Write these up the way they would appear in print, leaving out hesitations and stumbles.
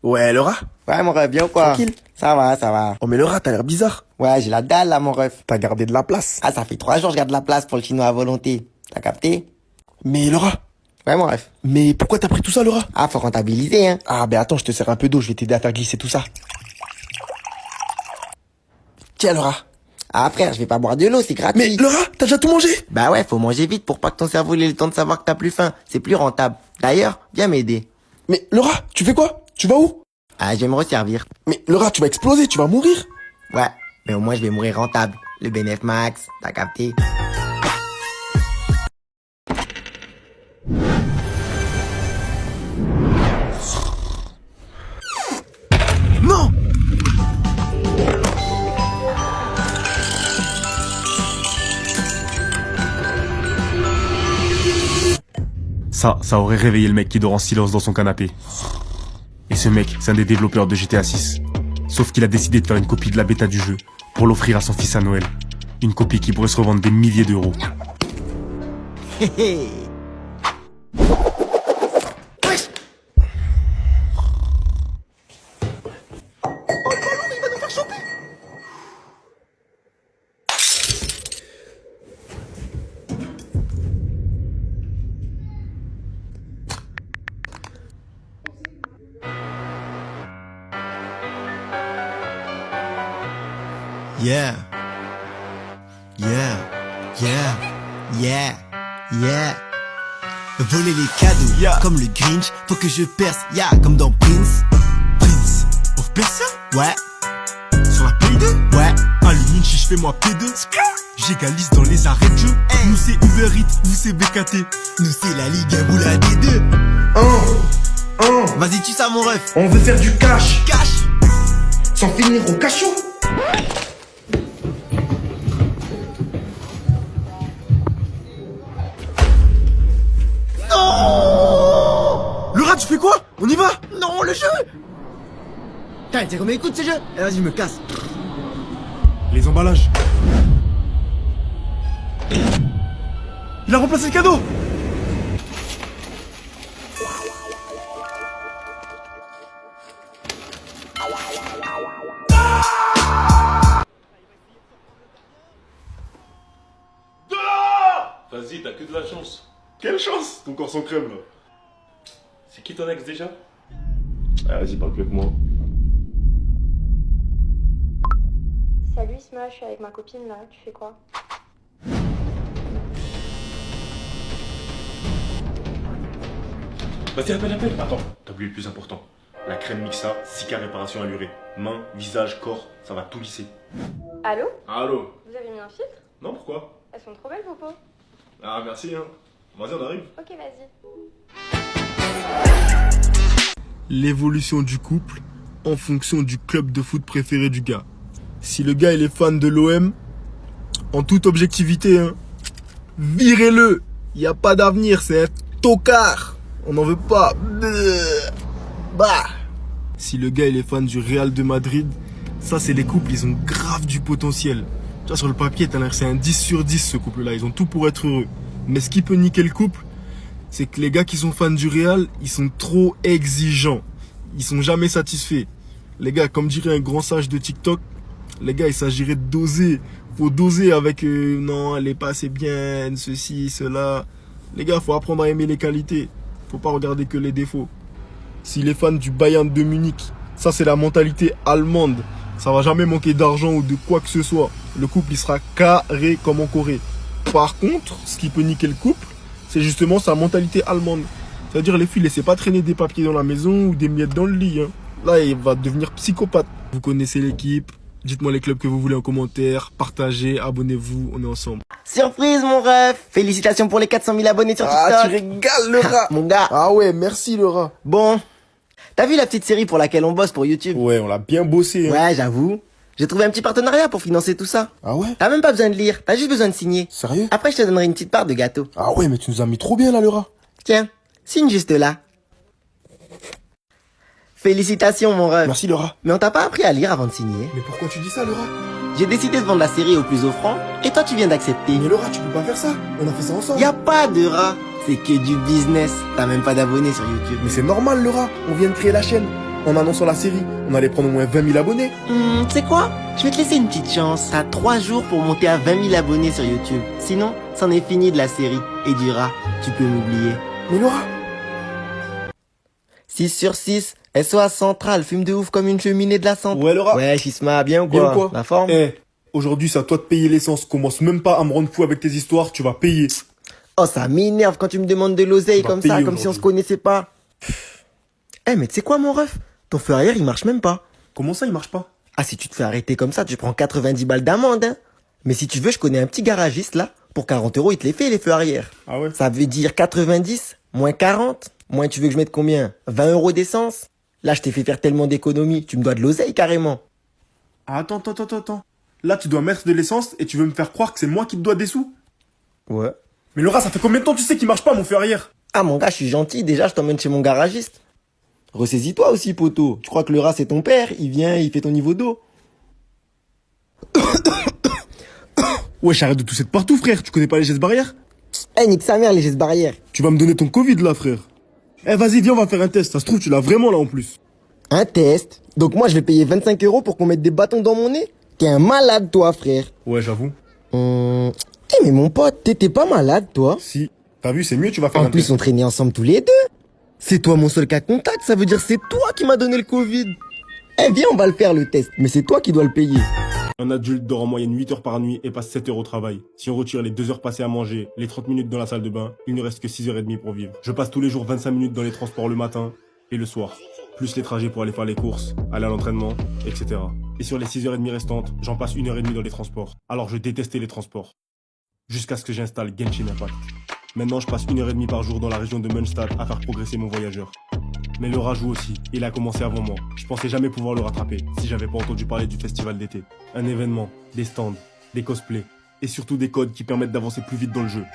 Ouais, le rat? Ouais, mon ref, bien ou quoi? Tranquille. Ça va, ça va. Oh, mais le rat, t'as l'air bizarre. Ouais, j'ai la dalle là, mon ref. T'as gardé de la place. Ah, ça fait 3 jours que je garde la place pour le chinois à volonté. T'as capté? Mais le rat? Ouais, mon ref. Mais pourquoi t'as pris tout ça, le rat? Ah, faut rentabiliser, hein. Ah, ben attends, je te sers un peu d'eau, je vais t'aider à faire glisser tout ça. Tiens, le rat. Ah, frère, je vais pas boire de l'eau, c'est gratuit. Mais le rat, t'as déjà tout mangé? Bah ouais, faut manger vite pour pas que ton cerveau ait le temps de savoir que t'as plus faim. C'est plus rentable. D'ailleurs, viens m'aider. Mais le rat, tu fais quoi? Tu vas où? Ah, je vais me resservir. Mais le rat, tu vas exploser, tu vas mourir. Ouais, mais au moins je vais mourir rentable. Le bénéf max, t'as capté? Non! Ça aurait réveillé le mec qui dort en silence dans son canapé. Et ce mec, c'est un des développeurs de GTA 6. Sauf qu'il a décidé de faire une copie de la bêta du jeu pour l'offrir à son fils à Noël. Une copie qui pourrait se revendre des milliers d'euros. Yeah. Yeah. Yeah. Yeah. Yeah. Voler les cadeaux, Yeah. comme le Grinch, faut que je perce, yeah, comme dans Prince. Prince of Persia? Ouais, Sur la Play 2? ouais. Ah, le Ninchi, je fais moi P2. J'égalise dans les arrêts de jeu. Hey. Nous c'est Uber Eats, vous c'est BKT. Nous c'est la Ligue, vous la D2. Vas-y, tu ça mon ref. On veut faire du cash, Cash. sans finir au cachot. Le rat, tu fais quoi? On y va? Non, le jeu. Putain, c'est combien il coûte ce jeu? Eh, vas-y, je me casse. Les emballages. Il a remplacé le cadeau. Vas-y, t'as que de la chance. Quelle chance, ton corps sans crème là. C'est qui ton ex déjà? Ah, vas-y, parle plus avec moi. Salut Isma, je suis avec ma copine là, tu fais quoi? Vas-y, appelle. Attends, t'as oublié le plus important. La crème Mixa, 6 cas réparation allurée. Main, visage, corps, ça va tout lisser. Allô? Allô? Vous avez mis un filtre? Non, pourquoi? Elles sont trop belles vos peaux. Ah, merci, hein. Vas-y, on arrive. Ok, vas-y. L'évolution du couple en fonction du club de foot préféré du gars. Si le gars il est fan de l'OM, en toute objectivité, hein, virez-le. Il n'y a pas d'avenir, c'est un tocard. On n'en veut pas. Bah. Si le gars il est fan du Real de Madrid, ça c'est les couples, ils ont grave du potentiel. Tu vois, sur le papier, t'as l'air c'est un 10 sur 10 ce couple-là, ils ont tout pour être heureux. Mais ce qui peut niquer le couple, c'est que les gars qui sont fans du Real, ils sont trop exigeants. Ils sont jamais satisfaits. Les gars, comme dirait un grand sage de TikTok, les gars, il s'agirait de doser. Faut doser avec non, elle est pas assez bien, ceci, cela. Les gars, faut apprendre à aimer les qualités. Faut pas regarder que les défauts. S'il est fan du Bayern de Munich, ça c'est la mentalité allemande. Ça va jamais manquer d'argent ou de quoi que ce soit. Le couple, il sera carré comme en Corée. Par contre, ce qui peut niquer le couple, c'est justement sa mentalité allemande. C'est-à-dire, les filles, laissez pas traîner des papiers dans la maison ou des miettes dans le lit. Hein. Là, il va devenir psychopathe. Vous connaissez l'équipe. Dites-moi les clubs que vous voulez en commentaire. Partagez, abonnez-vous, on est ensemble. Surprise mon ref. Félicitations pour les 400 000 abonnés sur TikTok. Ah, tu régales le rat. Mon gars. Ah ouais, merci le rat. Bon. T'as vu la petite série pour laquelle on bosse pour YouTube? Ouais, on l'a bien bossé. Hein. Ouais, j'avoue. J'ai trouvé un petit partenariat pour financer tout ça. Ah ouais? T'as même pas besoin de lire, t'as juste besoin de signer. Sérieux? Après, je te donnerai une petite part de gâteau. Ah ouais, mais tu nous as mis trop bien là le rat. Tiens, signe juste là. Félicitations mon ref. Merci le rat. Mais on t'a pas appris à lire avant de signer. Mais pourquoi tu dis ça le rat? J'ai décidé de vendre la série au plus offrant, et toi tu viens d'accepter. Mais le rat, tu peux pas faire ça. On a fait ça ensemble. Y a pas de rat, c'est que du business. T'as même pas d'abonnés sur YouTube. Mais c'est normal le rat, on vient de créer la chaîne. En annonçant la série, on allait prendre au moins 20 000 abonnés. Tu sais quoi? Je vais te laisser une petite chance. T'as 3 jours pour monter à 20 000 abonnés sur YouTube. Sinon, c'en est fini de la série. Et du rat, tu peux m'oublier. Mais Laura, 6 sur 6, SOS Central, fume de ouf comme une cheminée de la santé. Ouais, Laura. Ouais, Chisma, bien ou Bien quoi? ou quoi? La forme? Aujourd'hui c'est à toi de payer l'essence. Commence même pas à me rendre fou avec tes histoires, tu vas payer. Oh, ça m'énerve quand tu me demandes de l'oseille Tu vas comme ça, payer comme si on se aujourd'hui. connaissait pas. Mais tu sais quoi, mon ref? Ton feu arrière, il marche même pas. Comment ça il marche pas? Ah, si tu te fais arrêter comme ça, tu prends 90 balles d'amende, hein. Mais si tu veux, je connais un petit garagiste, là. Pour 40 euros, il te les fait, les feux arrière. Ah ouais? Ça veut dire 90, moins 40. Moins, tu veux que je mette combien? 20 euros d'essence? Là, je t'ai fait faire tellement d'économies. Tu me dois de l'oseille, carrément. Ah, attends. Là tu dois mettre de l'essence et tu veux me faire croire que c'est moi qui te dois des sous? Ouais. Mais Laura, ça fait combien de temps tu sais qu'il marche pas mon feu arrière? Ah, mon gars, je suis gentil. Déjà, je t'emmène chez mon garagiste. Ressaisis-toi aussi, poteau. Tu crois que le rat, c'est ton père? Il vient, il fait ton niveau d'eau. Wesh, arrête de tousser de partout frère, tu connais pas les gestes barrières? Nique sa mère, les gestes barrières. Tu vas me donner ton Covid là frère. Vas-y viens on va faire un test, ça se trouve tu l'as vraiment là en plus. Un test? Donc moi, je vais payer 25 euros pour qu'on mette des bâtons dans mon nez? T'es un malade, toi, frère. Ouais j'avoue. Mais mon pote, t'étais pas malade, toi? Si, t'as vu c'est mieux tu vas faire En un plus, test. on traînait ensemble tous les deux. C'est toi mon seul cas contact, ça veut dire c'est toi qui m'as donné le Covid. Viens, on va le faire le test, mais c'est toi qui dois le payer. Un adulte dort en moyenne 8 heures par nuit et passe 7 heures au travail. Si on retire les 2 heures passées à manger, les 30 minutes dans la salle de bain, il ne reste que 6h30 pour vivre. Je passe tous les jours 25 minutes dans les transports le matin et le soir. Plus les trajets pour aller faire les courses, aller à l'entraînement, etc. Et sur les 6h30 restantes, j'en passe 1h30 dans les transports. Alors je détestais les transports. Jusqu'à ce que j'installe Genshin Impact. Maintenant je passe 1h30 par jour dans la région de Mondstadt à faire progresser mon voyageur. Mais le rat joue aussi, il a commencé avant moi. Je pensais jamais pouvoir le rattraper si j'avais pas entendu parler du festival d'été. Un événement, des stands, des cosplays et surtout des codes qui permettent d'avancer plus vite dans le jeu.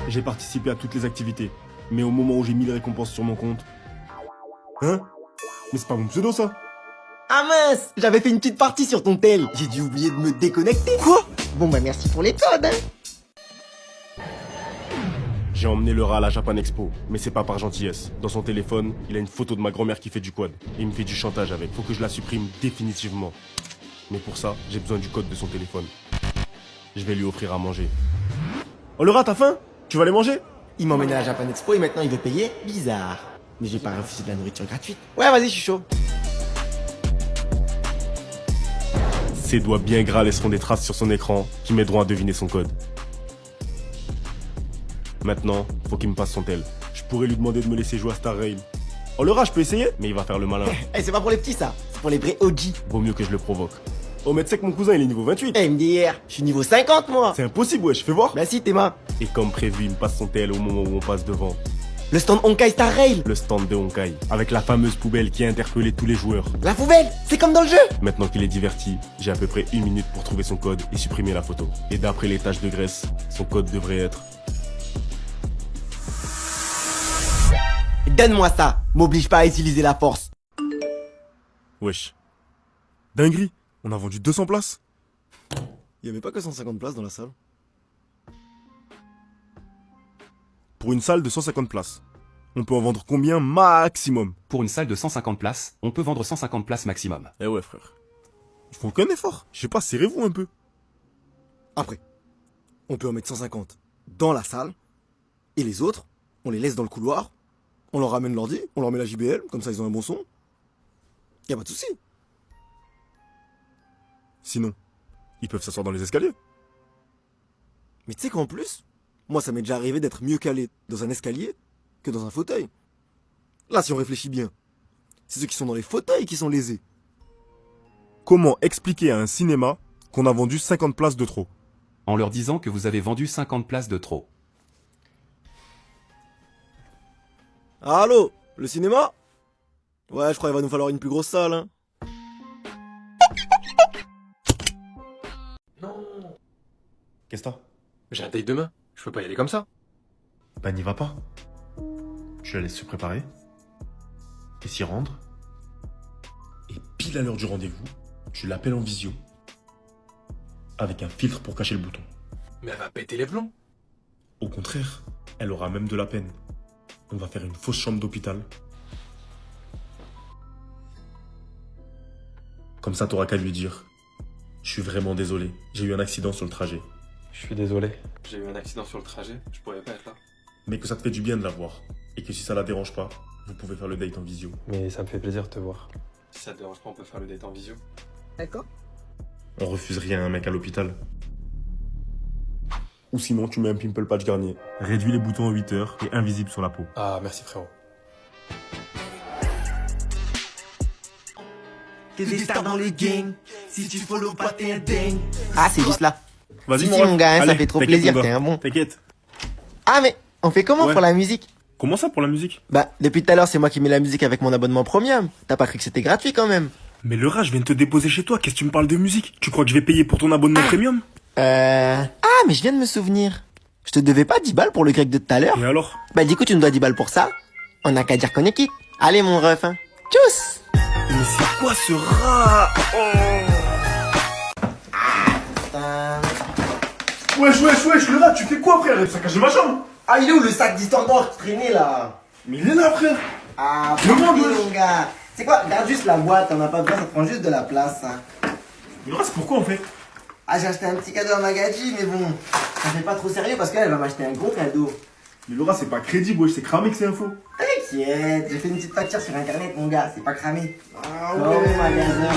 J'ai participé à toutes les activités, mais au moment où j'ai mis les récompenses sur mon compte... Hein? Mais c'est pas mon pseudo ça? Ah mince, j'avais fait une petite partie sur ton tel. J'ai dû oublier de me déconnecter. Quoi? Bon bah merci pour les codes, hein. J'ai emmené le rat à la Japan Expo, mais c'est pas par gentillesse. Dans son téléphone, il a une photo de ma grand-mère qui fait du quad. Et il me fait du chantage avec. Faut que je la supprime définitivement. Mais pour ça, j'ai besoin du code de son téléphone. Je vais lui offrir à manger. Oh le rat, t'as faim? Tu vas aller manger? Il m'a emmené à la Japan Expo et maintenant il veut payer? Bizarre. Mais j'ai pas refusé de la nourriture gratuite. Ouais, vas-y, je suis chaud. Ses doigts bien gras laisseront des traces sur son écran qui m'aideront à deviner son code. Maintenant, faut qu'il me passe son tel. Je pourrais lui demander de me laisser jouer à Star Rail. Oh le rat, je peux essayer? Mais il va faire le malin. C'est pas pour les petits ça, c'est pour les vrais OG. Vaut mieux que je le provoque. Oh mais tu sais que mon cousin il est niveau 28. MDR, je suis niveau 50 moi. C'est impossible wesh, fais voir. Bah si, Théma. Et comme prévu, il me passe son tel au moment où on passe devant. Le stand Honkai Star Rail. Le stand de Honkai, avec la fameuse poubelle qui a interpellé tous les joueurs. La poubelle, c'est comme dans le jeu. Maintenant qu'il est diverti, j'ai à peu près 1 minute pour trouver son code et supprimer la photo. Et d'après les taches de graisse, son code devrait être... Donne-moi ça, m'oblige pas à utiliser la force. Wesh. Dinguerie, on a vendu 200 places. Il y avait pas que 150 places dans la salle. Pour une salle de 150 places. On peut en vendre combien maximum? Pour une salle de 150 places, on peut vendre 150 places maximum. Eh ouais frère. Ils font aucun effort. Je sais pas, serrez-vous un peu. Après, on peut en mettre 150 dans la salle, et les autres, on les laisse dans le couloir, on leur ramène l'ordi, on leur met la JBL, comme ça ils ont un bon son. Y a pas de souci. Sinon, ils peuvent s'asseoir dans les escaliers. Mais tu sais qu'en plus, moi ça m'est déjà arrivé d'être mieux calé dans un escalier que dans un fauteuil. Là, si on réfléchit bien, c'est ceux qui sont dans les fauteuils qui sont lésés. Comment expliquer à un cinéma qu'on a vendu 50 places de trop? En leur disant que vous avez vendu 50 places de trop. Allô, le cinéma? Ouais, je crois qu'il va nous falloir une plus grosse salle, hein. Qu'est-ce que t'as? J'ai un date demain, je peux pas y aller comme ça. Bah n'y va pas. Tu la laisses se préparer. Et s'y rendre. Et pile à l'heure du rendez-vous, tu l'appelles en visio. Avec un filtre pour cacher le bouton. Mais elle va péter les plombs. Au contraire, elle aura même de la peine. On va faire une fausse chambre d'hôpital. Comme ça, t'auras qu'à lui dire. Je suis vraiment désolé, j'ai eu un accident sur le trajet. Je suis désolé. J'ai eu un accident sur le trajet, je pourrais pas être là. Mais que ça te fait du bien de la voir. Et que si ça la dérange pas, vous pouvez faire le date en visio. Mais ça me fait plaisir de te voir. Si ça te dérange pas, on peut faire le date en visio. D'accord. On refuse rien à un mec à l'hôpital. Ou sinon, tu mets un pimple patch Garnier. Réduis les boutons en 8 heures et invisible sur la peau. Ah, merci frérot. T'es des stars dans le game. Si tu follow pas, t'es un dingue. Ah, c'est juste là. Vas-y, Si, mon gars, hein, ça Allez, fait trop t'inquiète, plaisir, mon gars. t'es un bon. T'inquiète. Ah, mais on fait comment Ouais. pour la musique? Comment ça pour la musique? Bah, depuis tout à l'heure, c'est moi qui mets la musique avec mon abonnement premium. T'as pas cru que c'était gratuit quand même? Mais le rat, je viens de te déposer chez toi. Qu'est-ce que tu me parles de musique? Tu crois que je vais payer pour ton abonnement premium? Ah, mais je viens de me souvenir. Je te devais pas 10 balles pour le grec de tout à l'heure? Et alors? Bah, du coup, tu nous dois 10 balles pour ça. On a qu'à dire qu'on est quitte. Allez, mon ref, hein. Tchuss! Mais c'est quoi ce rat? Wesh, le rat, tu fais quoi, frère? Ça cache ma chambre. Ah, il est où le sac d'histoire d'or qui traînait là? Mais il est là, frère. Ah, Demande, parfait, wesh. mon gars. C'est quoi? Garde juste la boîte, t'en as pas besoin, ça prend juste de la place, hein. Mais le rat, c'est pourquoi, en fait? Ah, j'ai acheté un petit cadeau à Magadji, mais bon, ça fait pas trop sérieux parce qu'elle va m'acheter un gros cadeau. Mais le rat, c'est pas crédible, wesh. C'est cramé que c'est info. T'inquiète, j'ai fait une petite facture sur internet, mon gars, c'est pas cramé. Ah Au magasin.